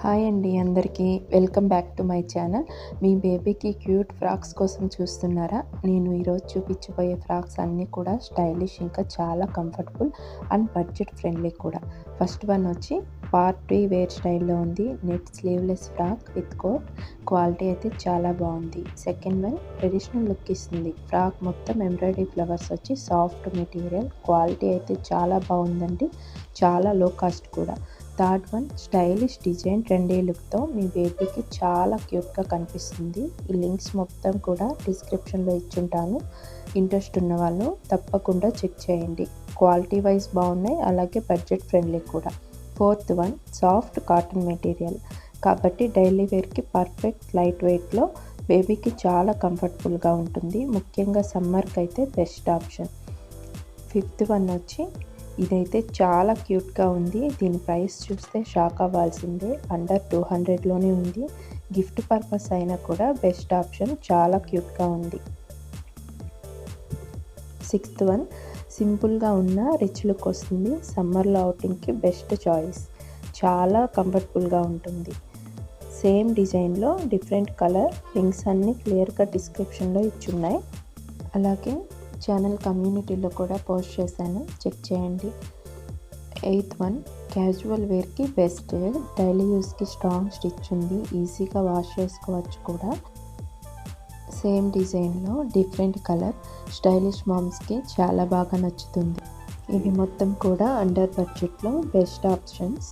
Hi అండి అందరికీ welcome back to my channel. మీ బేబీకి క్యూట్ ఫ్రాక్స్ కోసం చూస్తున్నారా? నేను ఈరోజు చూపించబోయే ఫ్రాక్స్ అన్నీ కూడా స్టైలిష్, ఇంకా చాలా కంఫర్టబుల్ అండ్ బడ్జెట్ ఫ్రెండ్లీ కూడా. ఫస్ట్ వన్ వచ్చి పార్టీ వేర్ స్టైల్లో ఉంది. Net sleeveless frock with coat. Quality అయితే చాలా బాగుంది. సెకండ్ వన్ ట్రెడిషనల్ లుక్ ఇస్తుంది. ఫ్రాక్ మొత్తం ఎంబ్రాయిడరీ ఫ్లవర్స్ వచ్చి సాఫ్ట్ మెటీరియల్. క్వాలిటీ అయితే చాలా బాగుందండి, చాలా లో కాస్ట్ కూడా. Third one stylish design trendy లుక్తో మీ బేబీకి చాలా క్యూట్గా కనిపిస్తుంది. ఈ లింక్స్ మొత్తం కూడా డిస్క్రిప్షన్లో ఇచ్చుంటాను. ఇంట్రెస్ట్ ఉన్న వాళ్ళు తప్పకుండా చెక్ చేయండి. క్వాలిటీ వైజ్ బాగున్నాయి, అలాగే బడ్జెట్ ఫ్రెండ్లీ కూడా. Fourth one soft cotton material కాబట్టి డైలీ వేర్కి పర్ఫెక్ట్, లైట్ వెయిట్లో బేబీకి చాలా కంఫర్టబుల్గా ఉంటుంది. ముఖ్యంగా సమ్మర్కి అయితే బెస్ట్ ఆప్షన్. ఫిఫ్త్ వన్ వచ్చి ఇదైతే చాలా క్యూట్గా ఉంది. దీని ప్రైస్ చూస్తే షాక్ అవ్వాల్సిందే. అండర్ 200లోనే ఉంది. గిఫ్ట్ పర్పస్ అయినా కూడా బెస్ట్ ఆప్షన్. చాలా క్యూట్గా ఉంది. సిక్స్త్ వన్ సింపుల్గా ఉన్న రిచ్ లుక్ వస్తుంది. సమ్మర్లో అవుటింగ్కి బెస్ట్ చాయిస్. చాలా కంఫర్టబుల్గా ఉంటుంది. సేమ్ డిజైన్లో డిఫరెంట్ కలర్. లింక్స్ అన్నీ క్లియర్గా డిస్క్రిప్షన్లో ఇచ్చున్నాయి. అలాగే ఛానల్ కమ్యూనిటీలో కూడా పోస్ట్ చేశాను, చెక్ చేయండి. ఎయిత్ వన్ క్యాజువల్ వేర్కి బెస్ట్. డైలీ యూస్కి స్ట్రాంగ్ స్టిచ్ ఉంది. ఈజీగా వాష్ చేసుకోవచ్చు కూడా. సేమ్ డిజైన్లో డిఫరెంట్ కలర్. స్టైలిష్ మామ్స్కి చాలా బాగా నచ్చుతుంది. ఇవి మొత్తం కూడా అండర్ బడ్జెట్లో best options.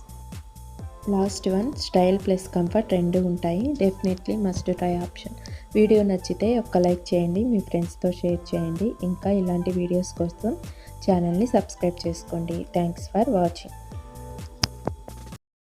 Last one style plus comfort రెండు ఉంటాయి. Definitely must try option. Video నచ్చితే ఒక్క లైక్ చేయండి, మీ ఫ్రెండ్స్తో షేర్ చేయండి. ఇంకా ఇలాంటి వీడియోస్ కోసం ఛానల్ని సబ్స్క్రైబ్ చేసుకోండి. Thanks for watching.